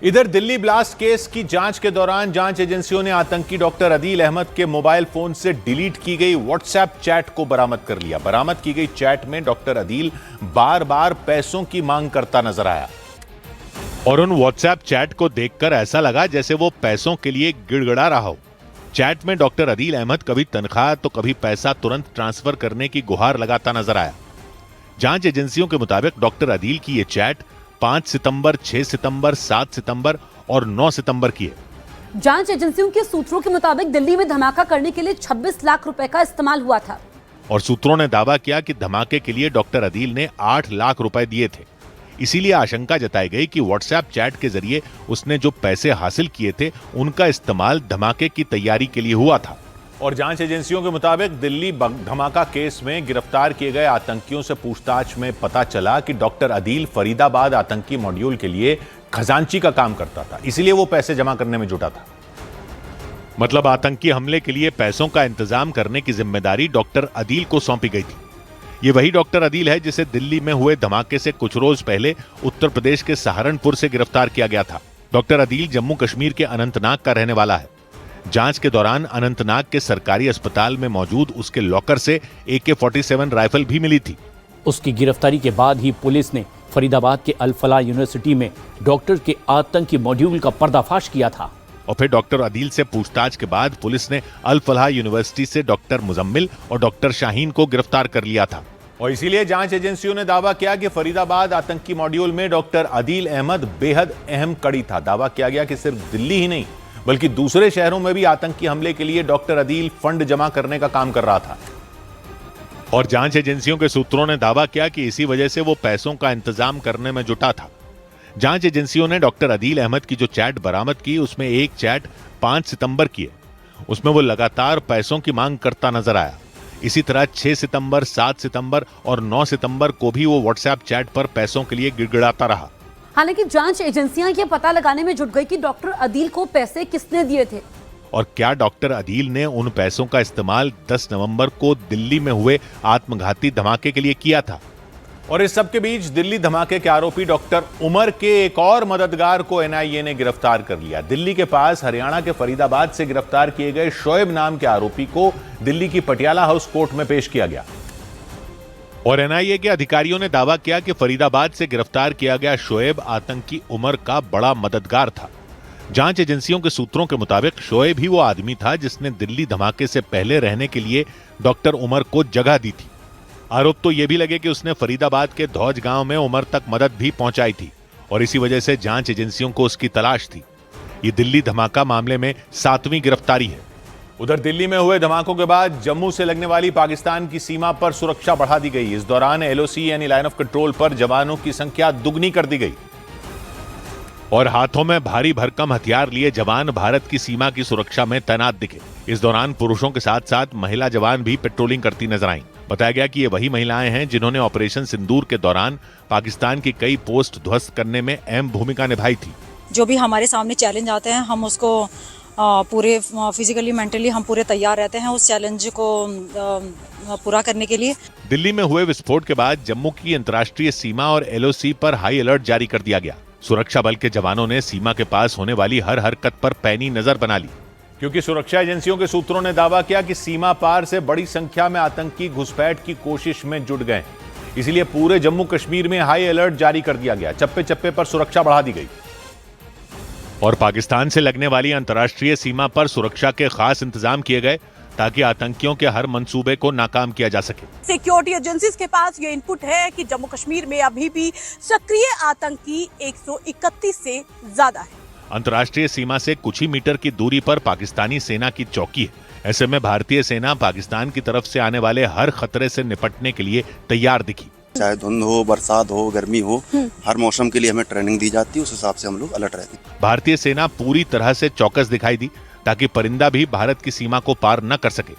इधर Delhi blast case की जांच के दौरान जांच एजेंसियों ने आतंकी डॉक्टर अदील अहमद के मोबाइल फोन से डिलीट की गई व्हाट्सएप चैट को बरामद कर लिया। बरामद की गई चैट में डॉक्टर अदील बार बार पैसों की मांग करता नजर आया और उन व्हाट्सएप चैट को देखकर ऐसा लगा जैसे वो पैसों के लिए गिड़गिड़ा रहा हो। चैट में डॉक्टर अदील अहमद कभी तनख्वाह तो कभी पैसा तुरंत ट्रांसफर करने की गुहार लगाता नजर आया। जांच एजेंसियों के मुताबिक डॉक्टर अदील की ये चैट 5 सितंबर, 6 सितंबर, 7 सितंबर और 9 सितंबर की है। जांच एजेंसियों के सूत्रों के मुताबिक दिल्ली में धमाका करने के लिए 26 लाख रुपए का इस्तेमाल हुआ था और सूत्रों ने दावा किया कि धमाके के लिए डॉक्टर अदील ने 8 लाख रुपए दिए थे। इसीलिए आशंका जताई गई कि व्हाट्सएप चैट के जरिए उसने जो पैसे हासिल किए थे उनका इस्तेमाल धमाके की तैयारी के लिए हुआ था। और जांच एजेंसियों के मुताबिक दिल्ली धमाका केस में गिरफ्तार किए गए आतंकियों से पूछताछ में पता चला कि डॉक्टर अदील फरीदाबाद आतंकी मॉड्यूल के लिए खजांची का काम करता था, इसीलिए वो पैसे जमा करने में जुटा था। मतलब आतंकी हमले के लिए पैसों का इंतजाम करने की जिम्मेदारी डॉक्टर अदील को सौंपी गई थी। ये वही डॉक्टर अदील है जिसे दिल्ली में हुए धमाके से कुछ रोज पहले उत्तर प्रदेश के सहारनपुर से गिरफ्तार किया गया था। डॉक्टर अदील जम्मू कश्मीर के अनंतनाग का रहने वाला है। जांच के दौरान अनंतनाग के सरकारी अस्पताल में मौजूद उसके लॉकर से AK-47 राइफल भी मिली थी। उसकी गिरफ्तारी के बाद ही पुलिस ने फरीदाबाद के अल फलाह यूनिवर्सिटी में डॉक्टर के आतंकी मॉड्यूल का पर्दाफाश किया था। और फिर डॉक्टर अदील से पूछताछ के बाद पुलिस ने अल फलाह यूनिवर्सिटी से डॉक्टर मुजम्मिल और डॉक्टर शाहीन को गिरफ्तार कर लिया था। और इसीलिए जांच एजेंसियों ने दावा किया कि फरीदाबाद आतंकी मॉड्यूल में डॉक्टर अदील अहमद बेहद अहम कड़ी था। दावा किया गया कि सिर्फ दिल्ली ही नहीं बल्कि दूसरे शहरों में भी आतंकी हमले के लिए डॉक्टर अदील फंड जमा करने का काम कर रहा था। और जांच एजेंसियों के सूत्रों ने दावा किया कि इसी वजह से वो पैसों का इंतजाम करने में जुटा था। जांच एजेंसियों ने डॉक्टर अदील अहमद की जो चैट बरामद की उसमें एक चैट 5 सितंबर की है। उसमें वो लगातार पैसों की मांग करता नजर आया। इसी तरह 6 सितंबर, 7 सितंबर और 9 सितंबर को भी वो व्हाट्सएप चैट पर पैसों के लिए गिड़गिड़ाता रहा। हालांकि जांच एजेंसियां ये पता लगाने में जुट गई कि डॉक्टर अदील को पैसे किसने दिए थे और क्या डॉक्टर अदील ने उन पैसों का इस्तेमाल 10 नवंबर को दिल्ली में हुए आत्मघाती धमाके के लिए किया था। और इस सब के बीच दिल्ली धमाके के आरोपी डॉक्टर उमर के एक और मददगार को NIA ने गिरफ्तार कर लिया। दिल्ली के पास हरियाणा के फरीदाबाद से गिरफ्तार किए गए शोएब नाम के आरोपी को दिल्ली की पटियाला हाउस कोर्ट में पेश किया गया और NIA के अधिकारियों ने दावा किया कि फरीदाबाद से गिरफ्तार किया गया शोएब आतंकी उमर का बड़ा मददगार था। जांच एजेंसियों के सूत्रों के मुताबिक शोएब ही वो आदमी था जिसने दिल्ली धमाके से पहले रहने के लिए डॉक्टर उमर को जगह दी थी। आरोप तो यह भी लगे कि उसने फरीदाबाद के धौज गांव में उमर तक मदद भी पहुंचाई थी और इसी वजह से जांच एजेंसियों को उसकी तलाश थी। ये दिल्ली धमाका मामले में 7वीं गिरफ्तारी है। उधर दिल्ली में हुए धमाकों के बाद जम्मू से लगने वाली पाकिस्तान की सीमा पर सुरक्षा बढ़ा दी गई। इस दौरान LOC यानी लाइन ऑफ कंट्रोल पर जवानों की संख्या दुगनी कर दी गई और हाथों में भारी भरकम हथियार लिए जवान भारत की सीमा की सुरक्षा में तैनात दिखे। इस दौरान पुरुषों के साथ साथ महिला जवान भी पेट्रोलिंग करती नजर आईं। बताया गया कि ये वही महिलाएं हैं जिन्होंने ऑपरेशन सिंदूर के दौरान पाकिस्तान की कई पोस्ट ध्वस्त करने में अहम भूमिका निभाई थी। जो भी हमारे सामने चैलेंज आते हैं हम उसको पूरे फिजिकली मेंटली हम पूरे तैयार रहते हैं उस चैलेंज को पूरा करने के लिए। दिल्ली में हुए विस्फोट के बाद जम्मू की अंतर्राष्ट्रीय सीमा और LOC पर हाई अलर्ट जारी कर दिया गया। सुरक्षा बल के जवानों ने सीमा के पास होने वाली हर हरकत पर पैनी नजर बना ली क्योंकि सुरक्षा एजेंसियों के सूत्रों ने दावा किया कि सीमा पार से बड़ी संख्या में आतंकी घुसपैठ की कोशिश में जुट गए। इसलिए पूरे जम्मू कश्मीर में हाई अलर्ट जारी कर दिया गया। चप्पे चप्पे पर सुरक्षा बढ़ा दी गई और पाकिस्तान से लगने वाली अंतर्राष्ट्रीय सीमा पर सुरक्षा के खास इंतजाम किए गए ताकि आतंकियों के हर मंसूबे को नाकाम किया जा सके। सिक्योरिटी एजेंसीज के पास ये इनपुट है कि जम्मू कश्मीर में अभी भी सक्रिय आतंकी 131 से ज्यादा है। अंतर्राष्ट्रीय सीमा से कुछ ही मीटर की दूरी पर पाकिस्तानी सेना की चौकी है। ऐसे में भारतीय सेना पाकिस्तान की तरफ से आने वाले हर खतरे से निपटने के लिए तैयार दिखी। चाहे धुंध हो, बरसात हो, गर्मी हो, हर मौसम के लिए हमें ट्रेनिंग दी जाती है। उस हिसाब से हम लोग अलर्ट रहते हैं। भारतीय सेना पूरी तरह से चौकस दिखाई दी ताकि परिंदा भी भारत की सीमा को पार न कर सके।